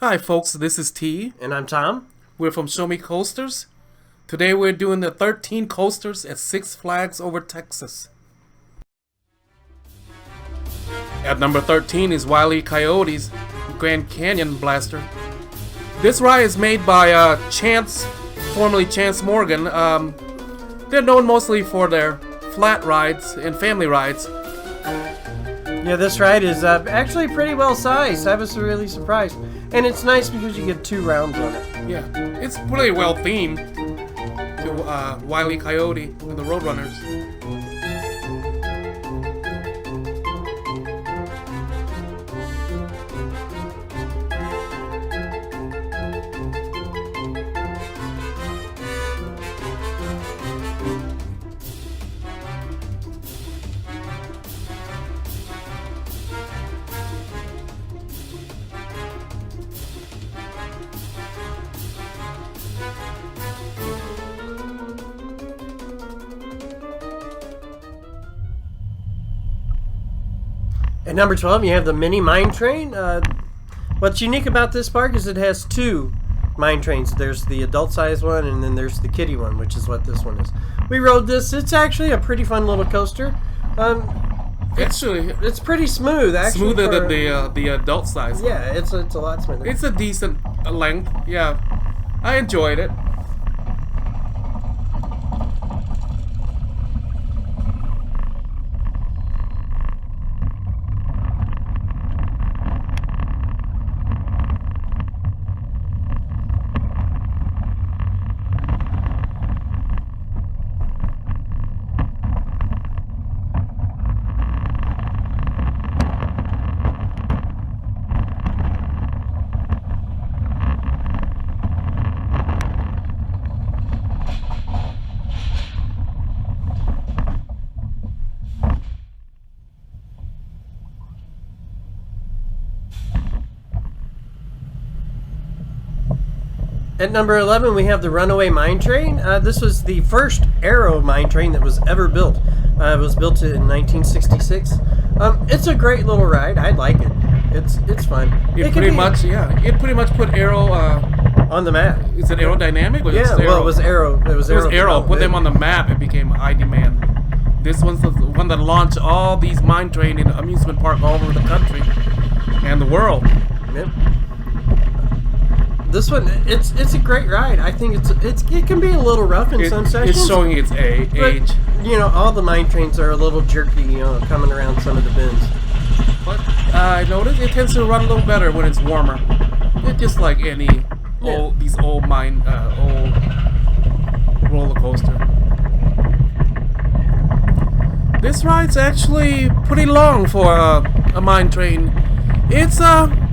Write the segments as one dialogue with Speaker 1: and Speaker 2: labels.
Speaker 1: Hi folks, this is T.
Speaker 2: And I'm Tom.
Speaker 1: We're from Show Me Coasters. Today we're doing the 13 coasters at Six Flags over Texas. At number 13 is Wile Coyote's Grand Canyon Blaster. This ride is made by Chance, formerly Chance Morgan. They're known mostly for their flat rides and family rides.
Speaker 2: Yeah, this ride is actually pretty well sized. I was really surprised. And it's nice because you get 2 rounds on it.
Speaker 1: Yeah, it's pretty well themed to Wile Coyote and the Roadrunners.
Speaker 2: At number 12, you have the mini mine train. What's unique about this park is it has 2 mine trains. There's the adult size one, and then there's the kiddie one, which is what this one is. We rode this. It's actually a pretty fun little coaster. It's pretty smooth, actually.
Speaker 1: Smoother than the adult size.
Speaker 2: Yeah, it's a lot smoother.
Speaker 1: It's a decent length. Yeah, I enjoyed it.
Speaker 2: At number 11, we have the Runaway mine train. This was the first aero mine train that was ever built. It was built in 1966. It's a great little ride. I like it. It's fun.
Speaker 1: It pretty much put aero
Speaker 2: on the map.
Speaker 1: Is it aerodynamic?
Speaker 2: Yeah, well, it was aero. It was aero.
Speaker 1: Put them on the map. It became high demand. This one's the one that launched all these mine train in amusement park all over the country and the world.
Speaker 2: Yep. This one, it's a great ride. I think it can be a little rough in some sections.
Speaker 1: It's showing its age.
Speaker 2: You know, all the mine trains are a little jerky, coming around some of the bends.
Speaker 1: But I noticed it tends to run a little better when it's warmer. It's just like any old roller coaster. This ride's actually pretty long for a mine train. It's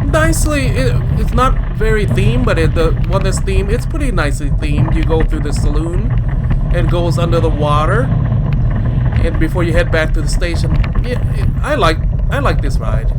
Speaker 1: it's not very themed, but the one that's themed, it's pretty nicely themed. You go through the saloon and goes under the water, and before you head back to the station. I like this ride.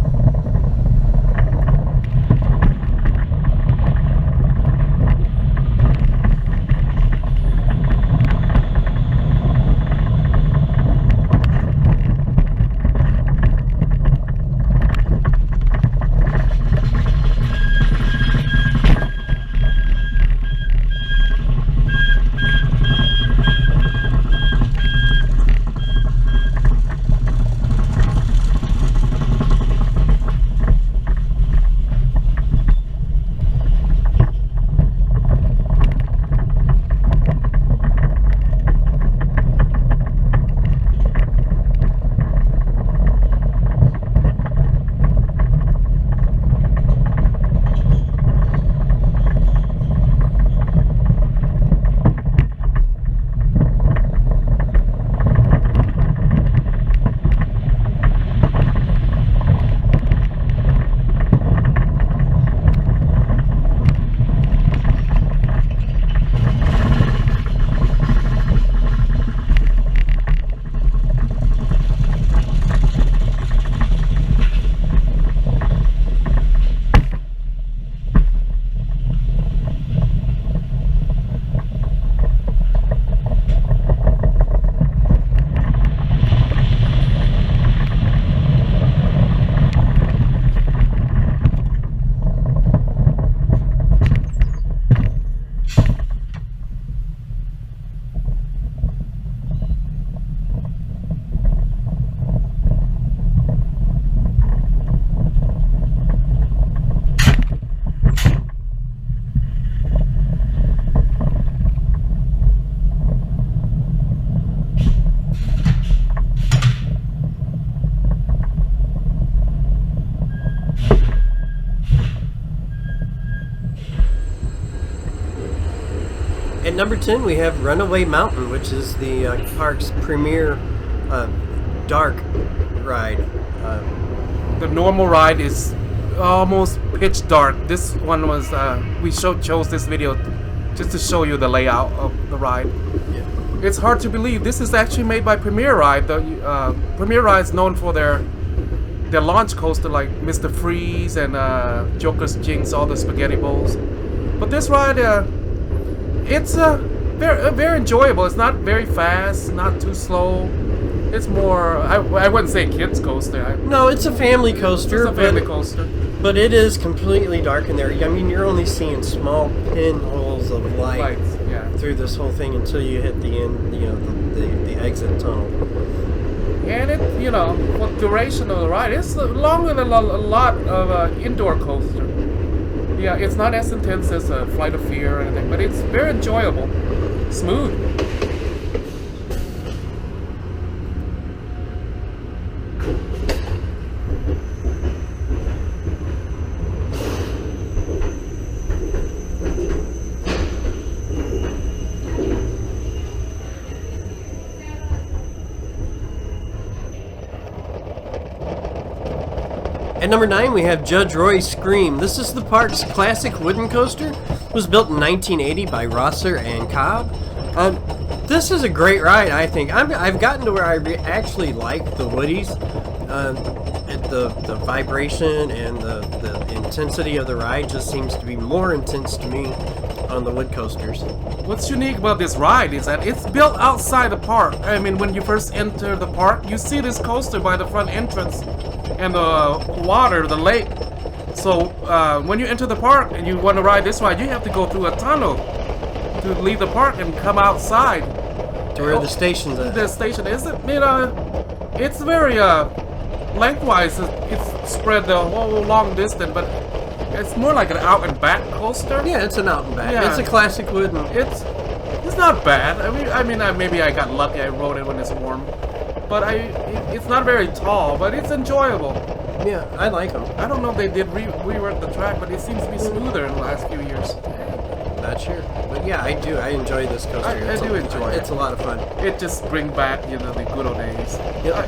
Speaker 2: At number 10, we have Runaway Mountain, which is the park's premier dark ride.
Speaker 1: The normal ride is almost pitch dark. This one was we chose this video just to show you the layout of the ride.
Speaker 2: Yeah.
Speaker 1: It's hard to believe this is actually made by Premier Ride. The Premier Ride is known for their launch coaster like Mr. Freeze and Joker's Jinx, all the spaghetti bowls. But this ride, it's very enjoyable. It's not very fast, not too slow. It's more, I wouldn't say kids coaster.
Speaker 2: No, it's a family coaster.
Speaker 1: It's a family coaster.
Speaker 2: But it is completely dark in there. I mean, you're only seeing small pinholes of light through this whole thing until you hit the end, the exit tunnel.
Speaker 1: And it, for the duration of the ride, it's longer than a lot of indoor coaster. Yeah, it's not as intense as a Flight of Fear or anything, but it's very enjoyable, smooth.
Speaker 2: At number 9, we have Judge Roy's Scream. This is the park's classic wooden coaster. It was built in 1980 by Rosser and Cobb. This is a great ride, I think. I've gotten to where I actually like the Woodies. The vibration and the intensity of the ride just seems to be more intense to me on the wood coasters.
Speaker 1: What's unique about this ride is that it's built outside the park. I mean, when you first enter the park, you see this coaster by the front entrance and the water, the lake. So when you enter the park and you want to ride this ride, you have to go through a tunnel to leave the park and come outside
Speaker 2: To where the station's at.
Speaker 1: The station is, it's very lengthwise. It's spread the whole long distance, but it's more like an out and back coaster.
Speaker 2: Yeah, it's an out and back.
Speaker 1: Yeah.
Speaker 2: It's a classic wooden.
Speaker 1: It's not bad. I mean, maybe I got lucky. I rode it when it's warm, but it's not very tall, but it's enjoyable.
Speaker 2: Yeah, I like them.
Speaker 1: I don't know if they did rework the track, but it seems to be smoother in the last few years.
Speaker 2: Not sure, but yeah, I do. I enjoy this coaster.
Speaker 1: I do enjoy it.
Speaker 2: It's a lot of fun.
Speaker 1: It just brings back, the good old days.
Speaker 2: Yeah.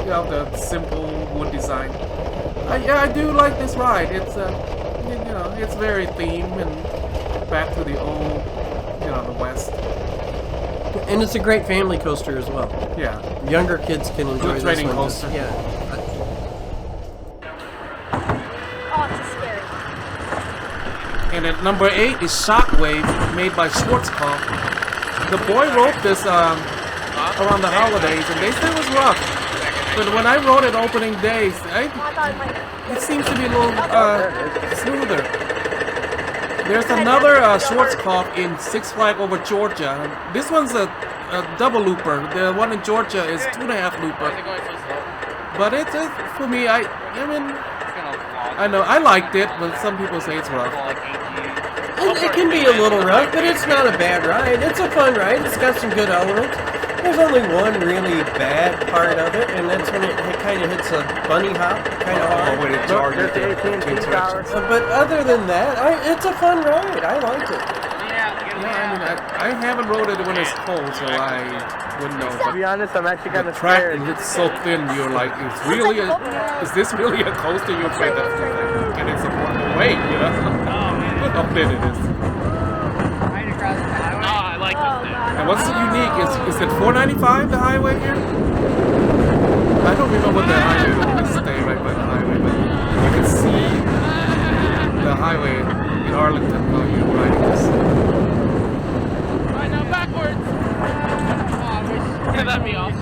Speaker 1: The simple wood design. I do like this ride. It's it's very themed and back to the old, the West.
Speaker 2: And it's a great family coaster as well.
Speaker 1: Yeah.
Speaker 2: Younger kids can enjoy this
Speaker 1: training
Speaker 2: one.
Speaker 1: coaster.
Speaker 2: Yeah.
Speaker 3: Oh, it's scary.
Speaker 1: And at number 8 is Shockwave, made by Schwarzkopf. The boy wrote this around the holidays, and they said it was rough. But when I wrote it opening days, it seems to be a little smoother. There's another Schwarzkopf in Six Flags Over Georgia. This one's a double looper. The one in Georgia is 2.5 looper. But it's for me. I know I liked it, but some people say it's rough.
Speaker 2: It can be a little rough, but it's not a bad ride. It's a fun ride. It's got some good elements. There's only one really bad part of it, and that's when it kind of hits a bunny hop kind of hard.
Speaker 1: When it charges
Speaker 2: But other than that, it's a fun ride. I like it.
Speaker 1: I haven't rode it when it's cold, so I wouldn't know.
Speaker 4: To be honest, I'm actually kind
Speaker 1: The
Speaker 4: of
Speaker 1: track
Speaker 4: scared.
Speaker 1: is so thin, you're like, is this really a coaster? You're afraid that and it's a weight, Look how thin it is.
Speaker 4: I like this thing.
Speaker 1: And what's unique is it $4.95 the highway here? I don't remember what the highway was. We stay right by the highway, but you can see the highway in Arlington while you're riding this.
Speaker 4: Right now, backwards. Let me off.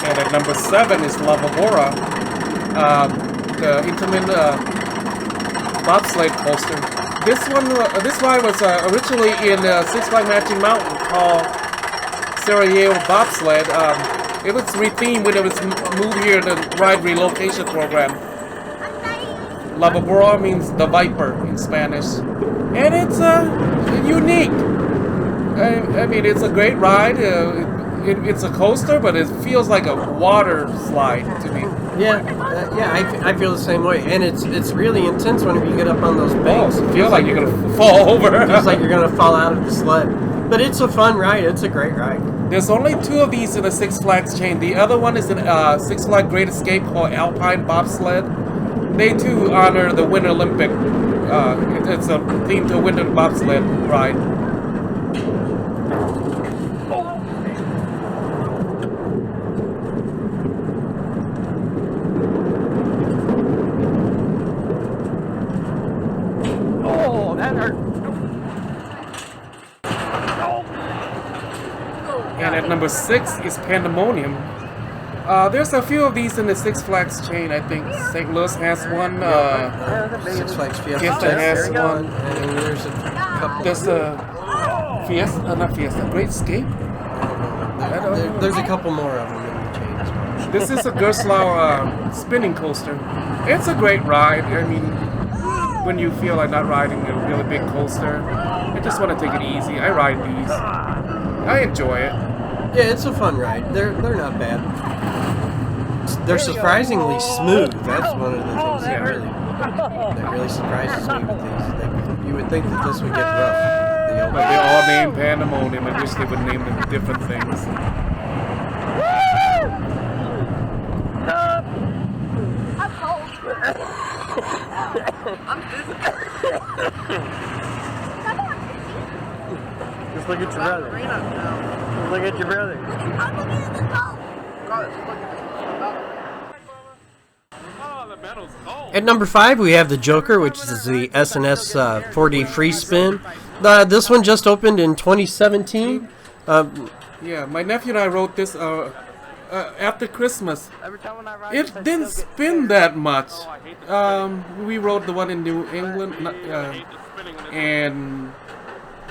Speaker 1: And at number 7 is Vibora. the Intamin bobsled coaster. This ride was originally in Six Flags Magic Mountain called Sarajevo Bobsled. It was rethemed when it was moved here in the ride relocation program. La Vibora means the viper in Spanish, and it's unique. I mean, it's a great ride. It's a coaster, but it feels like a water slide to me.
Speaker 2: Yeah, I feel the same way, and it's really intense whenever you get up on those banks.
Speaker 1: You feel like you're gonna fall over.
Speaker 2: It feels like you're gonna fall out of the sled. But it's a fun ride. It's a great ride.
Speaker 1: There's only 2 of these in the Six Flags chain. The other one is in Six Flags Great Escape called Alpine Bobsled. They too honor the Winter Olympic. It's a theme to Winter Bobsled ride.
Speaker 4: Oh, that hurt.
Speaker 1: And at number 6 is Pandemonium. There's a few of these in the Six Flags chain, I think. St. Louis has one.
Speaker 2: Six Flags Fiesta
Speaker 1: Fiesta has one.
Speaker 2: and there's a couple.
Speaker 1: There's a Fiesta, not Fiesta, Great Escape.
Speaker 2: There's a couple more of them in the chain as well.
Speaker 1: This is a Gerstlauer spinning coaster. It's a great ride. I mean, when you feel like not riding a really big coaster, I just want to take it easy. I ride these. I enjoy it.
Speaker 2: Yeah, it's a fun ride. They're not bad. They're surprisingly smooth. That's one of the things that really surprises me with these. You would think that this would get rough.
Speaker 1: But they all named Pandemonium. I wish they would name them different things.
Speaker 3: I'm cold.
Speaker 4: Just look at your brother. Just look at your brother.
Speaker 3: I'm looking at the cold.
Speaker 2: At number 5, we have the Joker, which is the S&S 4D free spin. This one just opened in 2017.
Speaker 1: Yeah, my nephew and I wrote this after Christmas.
Speaker 4: Every time when I ride
Speaker 1: It didn't spin that much. We wrote the one in New England and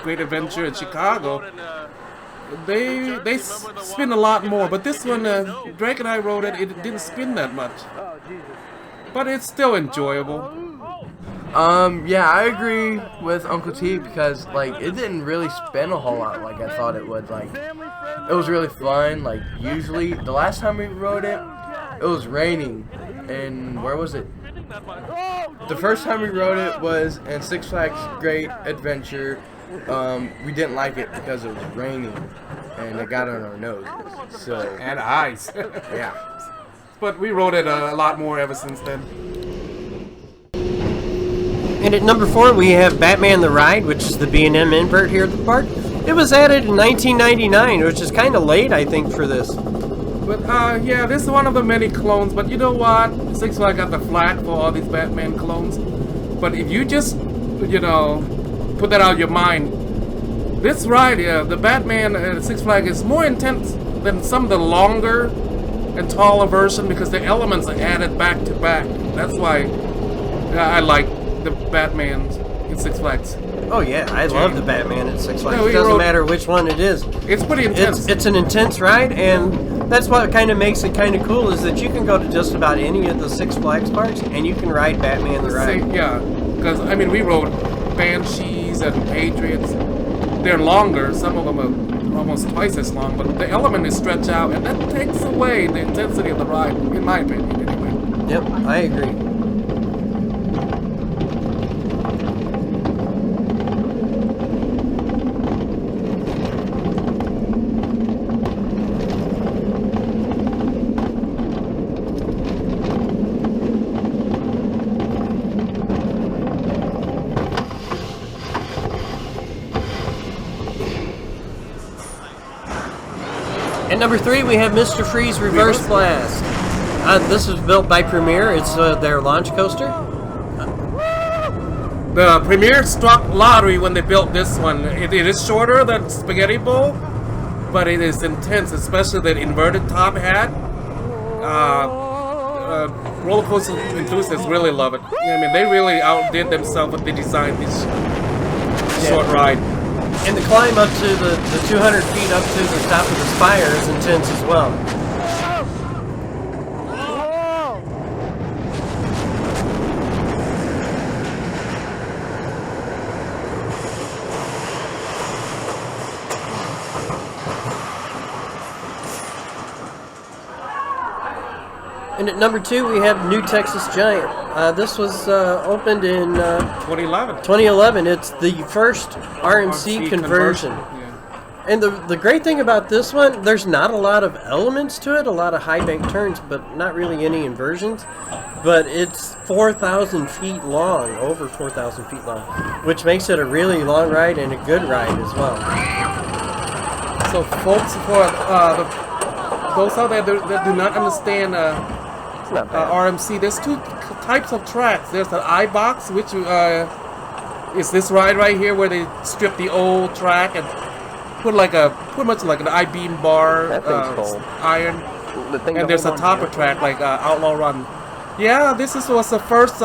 Speaker 1: Great Adventure in Chicago. They spin a lot more, but this one, Drake and I wrote it. It didn't spin that much, but it's still enjoyable.
Speaker 5: Yeah, I agree with Uncle T because, like, it didn't really spin a whole lot like I thought it would. Like, it was really fun. Like, usually, the last time we rode it, it was raining. And where was it? The first time we rode it was in Six Flags Great Adventure. We didn't like it because it was raining and it got on our nose. So,
Speaker 1: And eyes.
Speaker 5: yeah.
Speaker 1: But we wrote it a lot more ever since then.
Speaker 2: And at number 4, we have Batman the Ride, which is the B&M invert here at the park. It was added in 1999, which is kind of late, I think, for this.
Speaker 1: But yeah, this is one of the many clones. But you know what? Six Flags got the flack for all these Batman clones. But if you just, you know, put that out of your mind, this ride, the Batman at Six Flags is more intense than some of the longer and taller version because the elements are added back to back. That's why I like the Batman in Six Flags.
Speaker 2: Oh yeah, I love the Batman at Six Flags.
Speaker 1: No,
Speaker 2: It doesn't matter which one it is.
Speaker 1: It's pretty intense.
Speaker 2: It's an intense ride, and that's what kind of makes it kind of cool is that you can go to just about any of the Six Flags parks and you can ride Batman the Ride.
Speaker 1: Yeah, because I mean we rode Banshees and Patriots. They're longer. Some of them are almost twice as long, but the element is stretched out, and that takes away the intensity of the ride, in my opinion, anyway.
Speaker 2: Yep, I agree. At number 3, we have Mr. Freeze Reverse Blast. This was built by Premier. It's their launch coaster.
Speaker 1: The Premier struck lottery when they built this one. It is shorter than Spaghetti Bowl, but it is intense, especially that inverted top hat. roller coaster enthusiasts really love it. I mean, they really outdid themselves when they designed this short ride.
Speaker 2: And the climb up to the 200 feet up to the top of the spire is intense as well. And at number 2, we have New Texas Giant. This was opened in
Speaker 1: 2011.
Speaker 2: 2011. It's the first RMC conversion.
Speaker 1: Yeah.
Speaker 2: And the great thing about this one, there's not a lot of elements to it, a lot of high bank turns, but not really any inversions. But it's 4,000 feet long, over 4,000 feet long, which makes it a really long ride and a good ride as well.
Speaker 1: So, folks, for those out there that do not understand RMC, there's two types of tracks. There's the I-box, which is this ride right here, where they strip the old track and put pretty much like an I-beam bar iron. And there's a topper track like Outlaw Run. Yeah, this was the first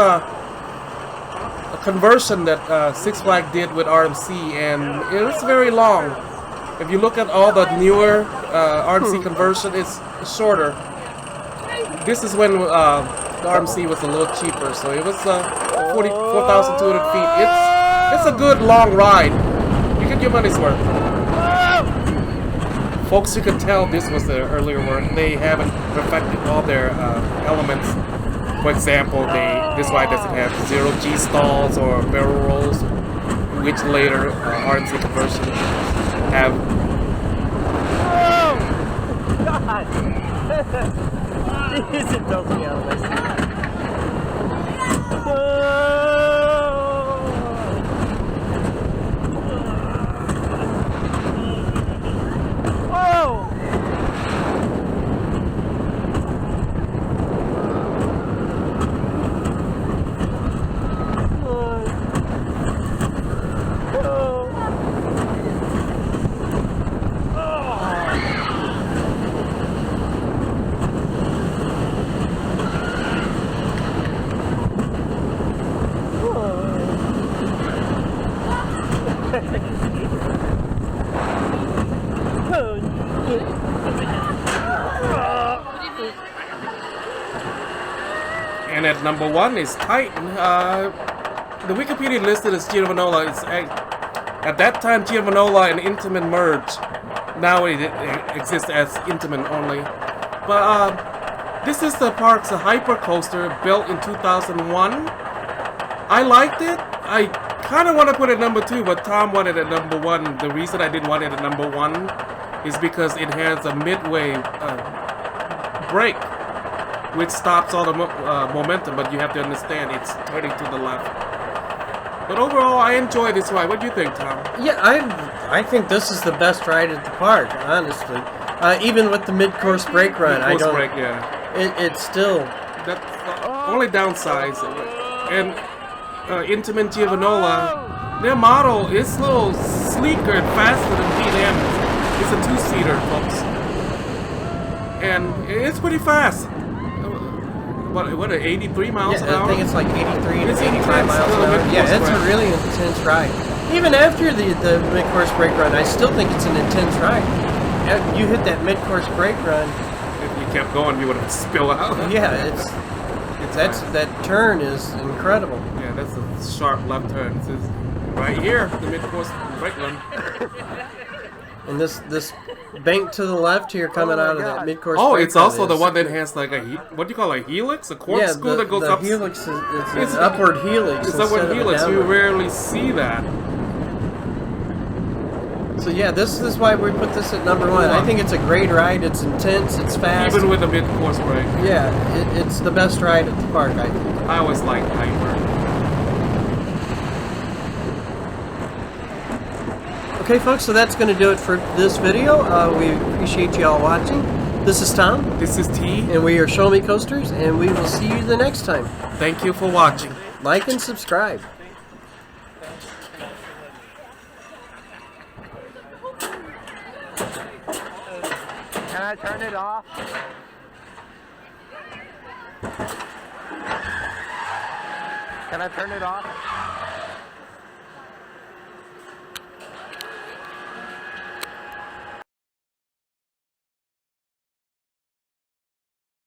Speaker 1: conversion that Six Flags did with RMC, and it was very long. If you look at all the newer RMC conversion, it's shorter. This is when the RMC was a little cheaper, so it was 4,200 feet. It's a good long ride. You get your money's worth. Folks, you can tell this was their earlier work. They haven't perfected all their elements. For example, this ride doesn't have 0G stalls or barrel rolls, which later RMC conversion have.
Speaker 4: Oh, God! It does me out of my seat.
Speaker 1: And at number 1 is Titan. The Wikipedia listed as Giovanola. At that time, Giovanola and Intamin merged. Now it exists as Intamin only. But this is the park's hyper coaster built in 2001. I liked it. I kind of want to put it at number 2, but Tom wanted it at number 1. The reason I didn't want it at number 1 is because it has a midway break, which stops all the momentum, but you have to understand it's turning to the left. But overall, I enjoy this ride. What do you think, Tom?
Speaker 2: Yeah, I think this is the best ride at the park, honestly. Even with the mid-course brake run,
Speaker 1: Break, yeah.
Speaker 2: It's still.
Speaker 1: That's the only downside. And Intamin Giovanola, their model is a little sleeker and faster than P&M. It's a 2-seater, folks, and it's pretty fast. What, 83 miles an hour?
Speaker 2: I think it's like 83
Speaker 1: It's
Speaker 2: to 85 miles an hour. Yeah, it's a really intense ride. Even after the mid-course brake run, I still think it's an intense ride. You hit that mid-course brake run.
Speaker 1: If you kept going, you would have spilled out.
Speaker 2: Yeah, that turn is incredible.
Speaker 1: Yeah, that's a sharp left turn. It's right here, the mid-course brake run.
Speaker 2: And this bank to the left here coming out of that mid-course.
Speaker 1: Oh, it's also the one that has like what do you call a helix? A corkscrew that goes
Speaker 2: the
Speaker 1: up.
Speaker 2: Helix is an upward helix.
Speaker 1: It's upward helix. You rarely see that.
Speaker 2: So yeah, this is why we put this at number 1. I think it's a great ride. It's intense. It's fast.
Speaker 1: Even with a mid-course brake.
Speaker 2: Yeah, it's the best ride at the park, I think.
Speaker 1: I always liked Hyper.
Speaker 2: Okay, folks, so that's going to do it for this video. We appreciate you all watching. This is Tom.
Speaker 1: This is T.
Speaker 2: And we are Show Me Coasters, and we will see you the next time.
Speaker 1: Thank you for watching.
Speaker 2: Like and subscribe.
Speaker 4: Can I turn it off? Can I turn it off?